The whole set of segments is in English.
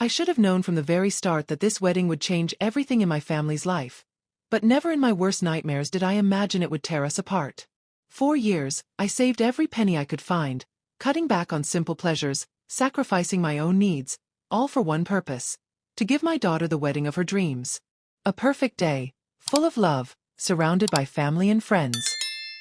I should have known from the very start that this wedding would change everything in my family's life. But never in my worst nightmares did I imagine it would tear us apart. 4 years, I saved every penny I could find, cutting back on simple pleasures, sacrificing my own needs, all for one purpose: to give my daughter the wedding of her dreams. A perfect day, full of love, surrounded by family and friends.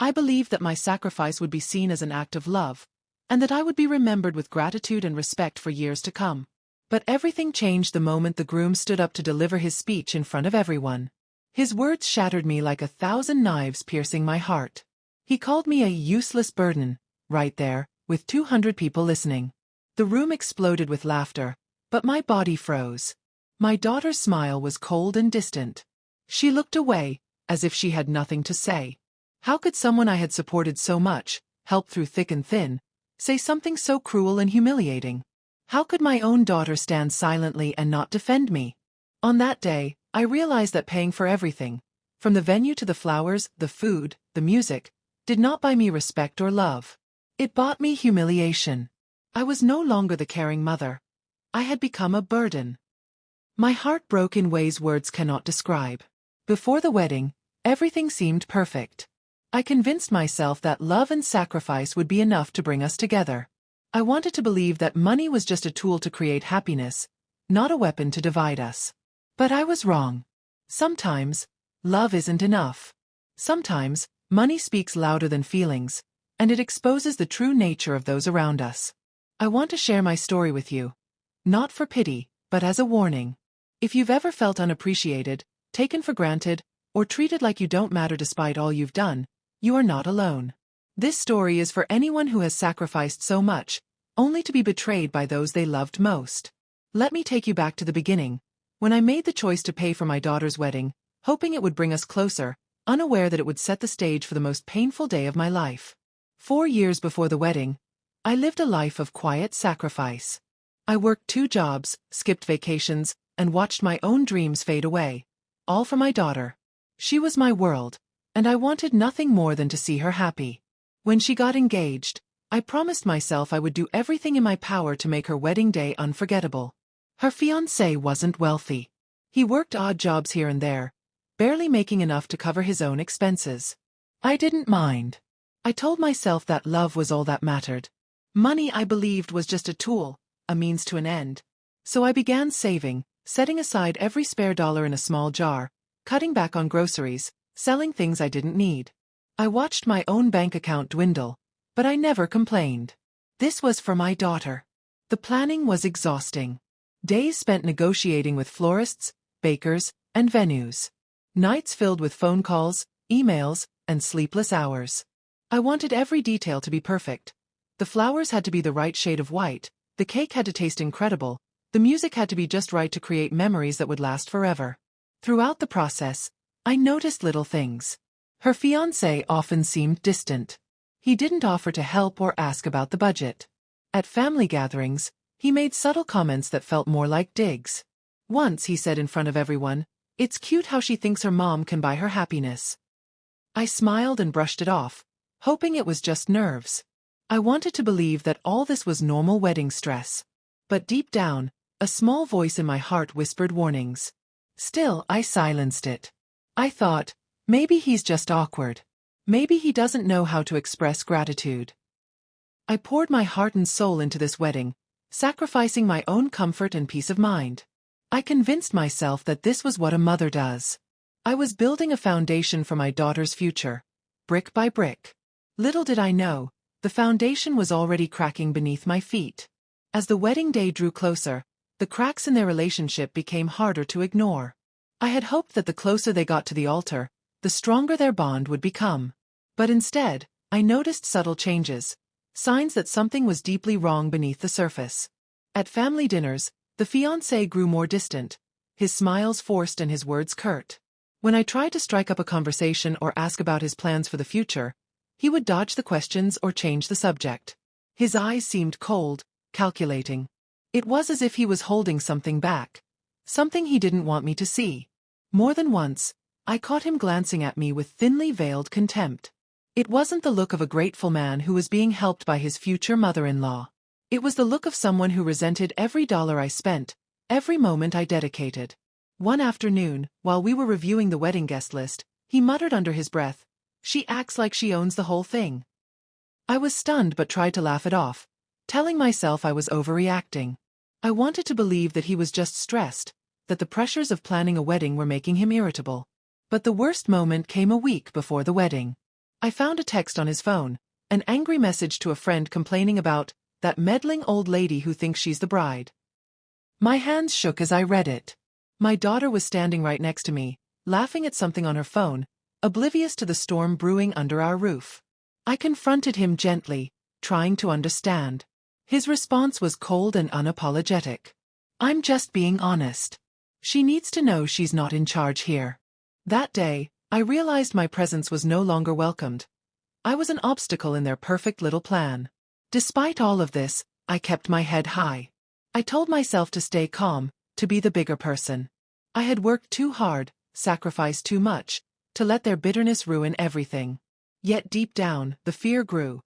I believed that my sacrifice would be seen as an act of love, and that I would be remembered with gratitude and respect for years to come. But everything changed the moment the groom stood up to deliver his speech in front of everyone. His words shattered me like 1,000 knives piercing my heart. He called me a useless burden, right there, with 200 people listening. The room exploded with laughter, but my body froze. My daughter's smile was cold and distant. She looked away, as if she had nothing to say. How could someone I had supported so much, helped through thick and thin, say something so cruel and humiliating? How could my own daughter stand silently and not defend me? On that day, I realized that paying for everything, from the venue to the flowers, the food, the music, did not buy me respect or love. It bought me humiliation. I was no longer the caring mother. I had become a burden. My heart broke in ways words cannot describe. Before the wedding, everything seemed perfect. I convinced myself that love and sacrifice would be enough to bring us together. I wanted to believe that money was just a tool to create happiness, not a weapon to divide us. But I was wrong. Sometimes, love isn't enough. Sometimes, money speaks louder than feelings, and it exposes the true nature of those around us. I want to share my story with you. Not for pity, but as a warning. If you've ever felt unappreciated, taken for granted, or treated like you don't matter despite all you've done, you are not alone. This story is for anyone who has sacrificed so much, only to be betrayed by those they loved most. Let me take you back to the beginning, when I made the choice to pay for my daughter's wedding, hoping it would bring us closer, unaware that it would set the stage for the most painful day of my life. 4 years before the wedding, I lived a life of quiet sacrifice. I worked 2 jobs, skipped vacations, and watched my own dreams fade away, all for my daughter. She was my world, and I wanted nothing more than to see her happy. When she got engaged, I promised myself I would do everything in my power to make her wedding day unforgettable. Her fiancé wasn't wealthy. He worked odd jobs here and there, barely making enough to cover his own expenses. I didn't mind. I told myself that love was all that mattered. Money, I believed, was just a tool, a means to an end. So I began saving, setting aside every spare dollar in a small jar, cutting back on groceries, selling things I didn't need. I watched my own bank account dwindle, but I never complained. This was for my daughter. The planning was exhausting. Days spent negotiating with florists, bakers, and venues. Nights filled with phone calls, emails, and sleepless hours. I wanted every detail to be perfect. The flowers had to be the right shade of white, the cake had to taste incredible, the music had to be just right to create memories that would last forever. Throughout the process, I noticed little things. Her fiancé often seemed distant. He didn't offer to help or ask about the budget. At family gatherings, he made subtle comments that felt more like digs. Once he said in front of everyone, "It's cute how she thinks her mom can buy her happiness." I smiled and brushed it off, hoping it was just nerves. I wanted to believe that all this was normal wedding stress. But deep down, a small voice in my heart whispered warnings. Still, I silenced it. I thought, maybe he's just awkward. Maybe he doesn't know how to express gratitude. I poured my heart and soul into this wedding, sacrificing my own comfort and peace of mind. I convinced myself that this was what a mother does. I was building a foundation for my daughter's future, brick by brick. Little did I know, the foundation was already cracking beneath my feet. As the wedding day drew closer, the cracks in their relationship became harder to ignore. I had hoped that the closer they got to the altar, the stronger their bond would become. But instead, I noticed subtle changes, signs that something was deeply wrong beneath the surface. At family dinners, the fiancé grew more distant, his smiles forced and his words curt. When I tried to strike up a conversation or ask about his plans for the future, he would dodge the questions or change the subject. His eyes seemed cold, calculating. It was as if he was holding something back, something he didn't want me to see. More than once, I caught him glancing at me with thinly veiled contempt. It wasn't the look of a grateful man who was being helped by his future mother-in-law. It was the look of someone who resented every dollar I spent, every moment I dedicated. One afternoon, while we were reviewing the wedding guest list, he muttered under his breath, "She acts like she owns the whole thing." I was stunned but tried to laugh it off, telling myself I was overreacting. I wanted to believe that he was just stressed, that the pressures of planning a wedding were making him irritable. But the worst moment came a week before the wedding. I found a text on his phone, an angry message to a friend complaining about that meddling old lady who thinks she's the bride. My hands shook as I read it. My daughter was standing right next to me, laughing at something on her phone, oblivious to the storm brewing under our roof. I confronted him gently, trying to understand. His response was cold and unapologetic. "I'm just being honest. She needs to know she's not in charge here." That day, I realized my presence was no longer welcomed. I was an obstacle in their perfect little plan. Despite all of this, I kept my head high. I told myself to stay calm, to be the bigger person. I had worked too hard, sacrificed too much, to let their bitterness ruin everything. Yet deep down, the fear grew.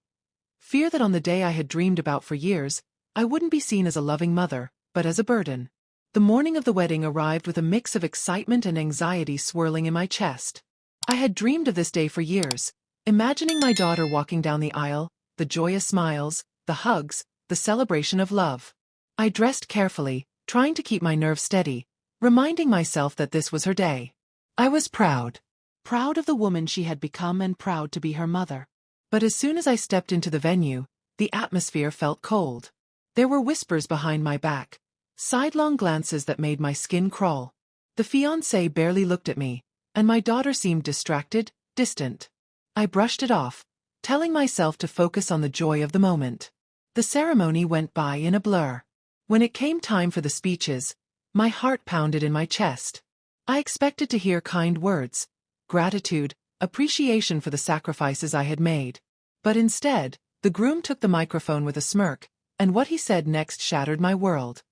Fear that on the day I had dreamed about for years, I wouldn't be seen as a loving mother, but as a burden. The morning of the wedding arrived with a mix of excitement and anxiety swirling in my chest. I had dreamed of this day for years, imagining my daughter walking down the aisle, the joyous smiles, the hugs, the celebration of love. I dressed carefully, trying to keep my nerves steady, reminding myself that this was her day. I was proud. Proud of the woman she had become and proud to be her mother. But as soon as I stepped into the venue, the atmosphere felt cold. There were whispers behind my back, sidelong glances that made my skin crawl. The fiancé barely looked at me, and my daughter seemed distracted, distant. I brushed it off, telling myself to focus on the joy of the moment. The ceremony went by in a blur. When it came time for the speeches, my heart pounded in my chest. I expected to hear kind words, gratitude, appreciation for the sacrifices I had made. But instead, the groom took the microphone with a smirk, and what he said next shattered my world.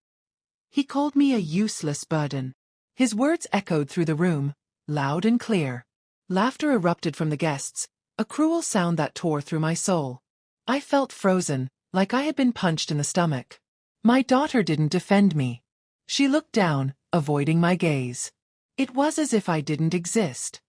He called me a useless burden. His words echoed through the room, loud and clear. Laughter erupted from the guests, a cruel sound that tore through my soul. I felt frozen, like I had been punched in the stomach. My daughter didn't defend me. She looked down, avoiding my gaze. It was as if I didn't exist.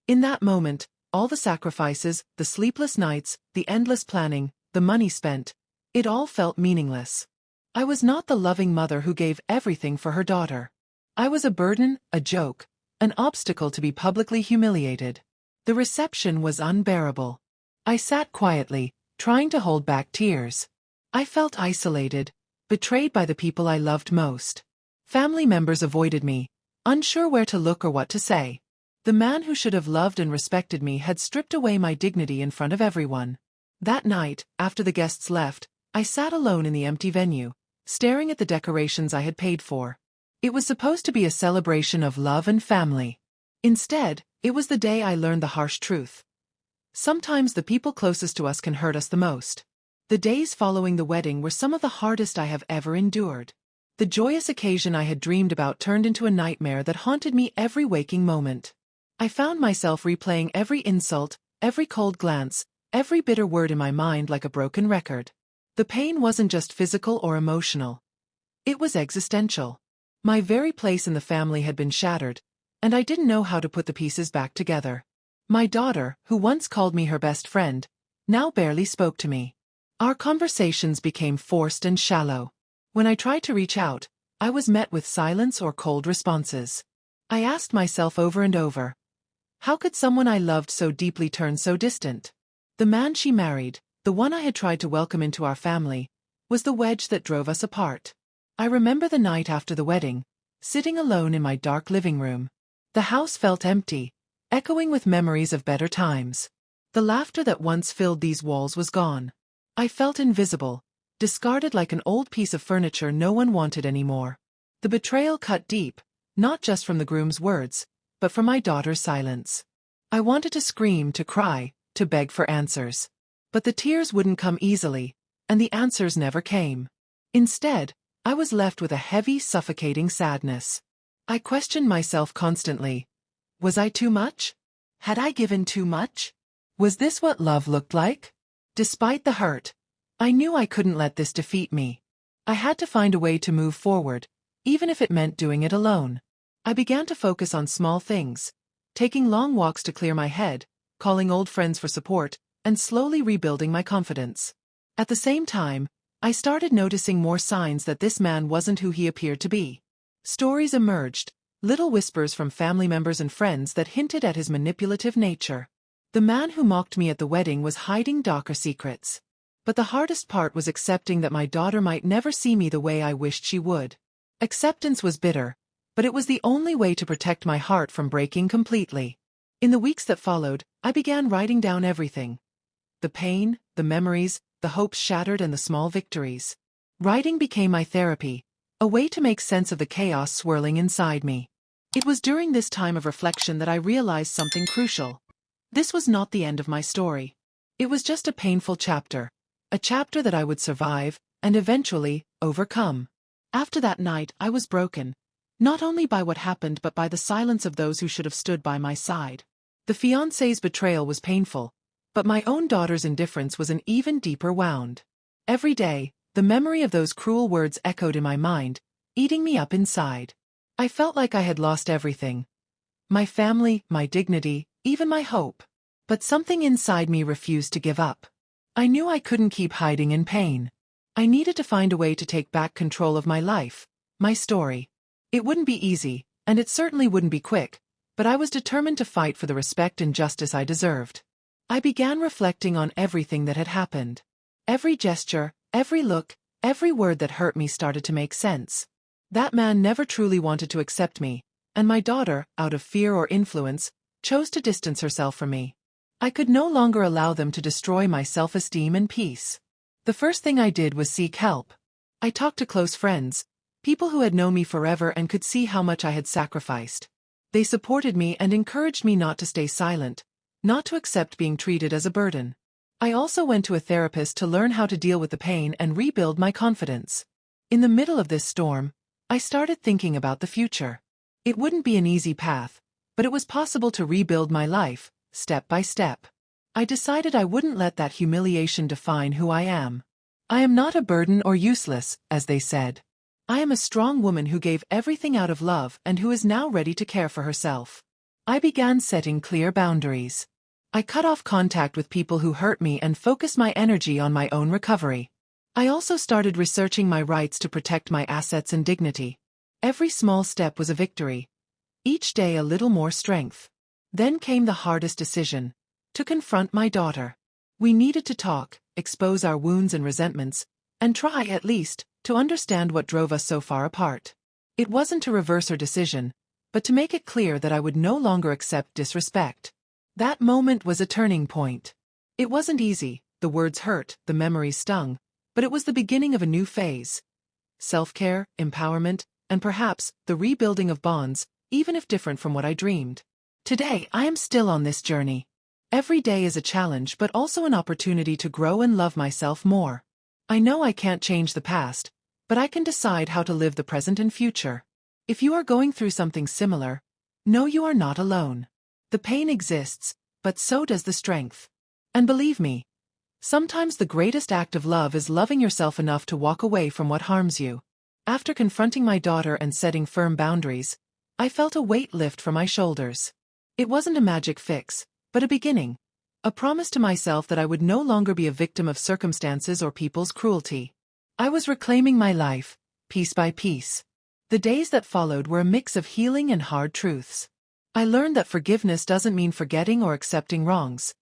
In that moment, all the sacrifices, the sleepless nights, the endless planning, the money spent, it all felt meaningless. I was not the loving mother who gave everything for her daughter. I was a burden, a joke, an obstacle to be publicly humiliated. The reception was unbearable. I sat quietly, trying to hold back tears. I felt isolated, betrayed by the people I loved most. Family members avoided me, unsure where to look or what to say. The man who should have loved and respected me had stripped away my dignity in front of everyone. That night, after the guests left, I sat alone in the empty venue, staring at the decorations I had paid for. It was supposed to be a celebration of love and family. Instead, it was the day I learned the harsh truth. Sometimes the people closest to us can hurt us the most. The days following the wedding were some of the hardest I have ever endured. The joyous occasion I had dreamed about turned into a nightmare that haunted me every waking moment. I found myself replaying every insult, every cold glance, every bitter word in my mind like a broken record. The pain wasn't just physical or emotional. It was existential. My very place in the family had been shattered, and I didn't know how to put the pieces back together. My daughter, who once called me her best friend, now barely spoke to me. Our conversations became forced and shallow. When I tried to reach out, I was met with silence or cold responses. I asked myself over and over, how could someone I loved so deeply turn so distant? The man she married, the one I had tried to welcome into our family, was the wedge that drove us apart. I remember the night after the wedding, sitting alone in my dark living room. The house felt empty, echoing with memories of better times. The laughter that once filled these walls was gone. I felt invisible, discarded like an old piece of furniture no one wanted anymore. The betrayal cut deep, not just from the groom's words, but from my daughter's silence. I wanted to scream, to cry, to beg for answers. But the tears wouldn't come easily, and the answers never came. Instead, I was left with a heavy, suffocating sadness. I questioned myself constantly. Was I too much? Had I given too much? Was this what love looked like? Despite the hurt, I knew I couldn't let this defeat me. I had to find a way to move forward, even if it meant doing it alone. I began to focus on small things, taking long walks to clear my head, calling old friends for support, and slowly rebuilding my confidence. At the same time, I started noticing more signs that this man wasn't who he appeared to be. Stories emerged, little whispers from family members and friends that hinted at his manipulative nature. The man who mocked me at the wedding was hiding darker secrets. But the hardest part was accepting that my daughter might never see me the way I wished she would. Acceptance was bitter, but it was the only way to protect my heart from breaking completely. In the weeks that followed, I began writing down everything. The pain, the memories, the hopes shattered and the small victories. Writing became my therapy, a way to make sense of the chaos swirling inside me. It was during this time of reflection that I realized something crucial. This was not the end of my story. It was just a painful chapter. A chapter that I would survive, and eventually, overcome. After that night, I was broken. Not only by what happened but by the silence of those who should have stood by my side. The fiancé's betrayal was painful, but my own daughter's indifference was an even deeper wound. Every day, the memory of those cruel words echoed in my mind, eating me up inside. I felt like I had lost everything. My family, my dignity, even my hope. But something inside me refused to give up. I knew I couldn't keep hiding in pain. I needed to find a way to take back control of my life, my story. It wouldn't be easy, and it certainly wouldn't be quick, but I was determined to fight for the respect and justice I deserved. I began reflecting on everything that had happened. Every gesture, every look, every word that hurt me started to make sense. That man never truly wanted to accept me, and my daughter, out of fear or influence, chose to distance herself from me. I could no longer allow them to destroy my self-esteem and peace. The first thing I did was seek help. I talked to close friends, people who had known me forever and could see how much I had sacrificed. They supported me and encouraged me not to stay silent, not to accept being treated as a burden. I also went to a therapist to learn how to deal with the pain and rebuild my confidence. In the middle of this storm, I started thinking about the future. It wouldn't be an easy path, but it was possible to rebuild my life, step by step. I decided I wouldn't let that humiliation define who I am. I am not a burden or useless, as they said. I am a strong woman who gave everything out of love and who is now ready to care for herself. I began setting clear boundaries. I cut off contact with people who hurt me and focused my energy on my own recovery. I also started researching my rights to protect my assets and dignity. Every small step was a victory. Each day a little more strength. Then came the hardest decision, to confront my daughter. We needed to talk, expose our wounds and resentments, and try, at least, to understand what drove us so far apart. It wasn't to reverse her decision, but to make it clear that I would no longer accept disrespect. That moment was a turning point. It wasn't easy, the words hurt, the memories stung, but it was the beginning of a new phase. Self-care, empowerment, and perhaps the rebuilding of bonds, even if different from what I dreamed. Today, I am still on this journey. Every day is a challenge but also an opportunity to grow and love myself more. I know I can't change the past, but I can decide how to live the present and future. If you are going through something similar, know you are not alone. The pain exists, but so does the strength. And believe me, sometimes the greatest act of love is loving yourself enough to walk away from what harms you. After confronting my daughter and setting firm boundaries, I felt a weight lift from my shoulders. It wasn't a magic fix, but a beginning. A promise to myself that I would no longer be a victim of circumstances or people's cruelty. I was reclaiming my life, piece by piece. The days that followed were a mix of healing and hard truths. I learned that forgiveness doesn't mean forgetting or accepting wrongs.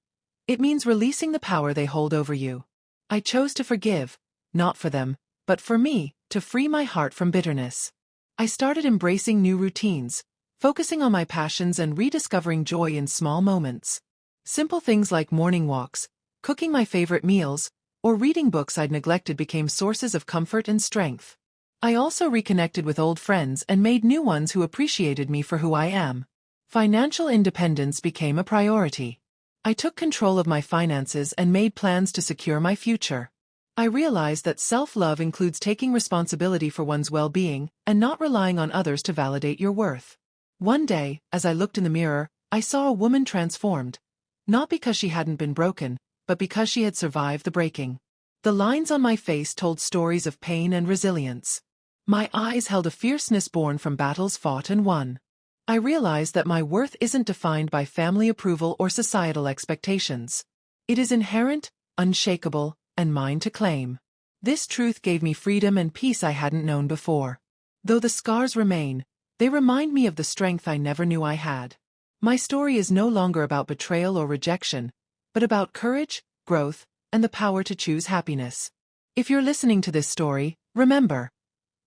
It means releasing the power they hold over you. I chose to forgive, not for them, but for me, to free my heart from bitterness. I started embracing new routines, focusing on my passions and rediscovering joy in small moments. Simple things like morning walks, cooking my favorite meals, or reading books I'd neglected became sources of comfort and strength. I also reconnected with old friends and made new ones who appreciated me for who I am. Financial independence became a priority. I took control of my finances and made plans to secure my future. I realized that self-love includes taking responsibility for one's well-being and not relying on others to validate your worth. One day, as I looked in the mirror, I saw a woman transformed. Not because she hadn't been broken, but because she had survived the breaking. The lines on my face told stories of pain and resilience. My eyes held a fierceness born from battles fought and won. I realized that my worth isn't defined by family approval or societal expectations. It is inherent, unshakable, and mine to claim. This truth gave me freedom and peace I hadn't known before. Though the scars remain, they remind me of the strength I never knew I had. My story is no longer about betrayal or rejection, but about courage, growth, and the power to choose happiness. If you're listening to this story, remember,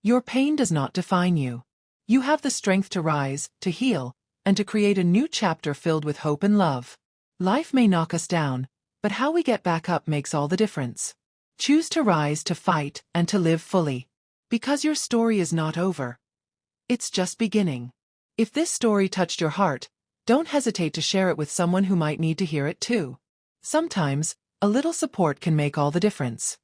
your pain does not define you. You have the strength to rise, to heal, and to create a new chapter filled with hope and love. Life may knock us down, but how we get back up makes all the difference. Choose to rise, to fight, and to live fully. Because your story is not over. It's just beginning. If this story touched your heart, don't hesitate to share it with someone who might need to hear it too. Sometimes, a little support can make all the difference.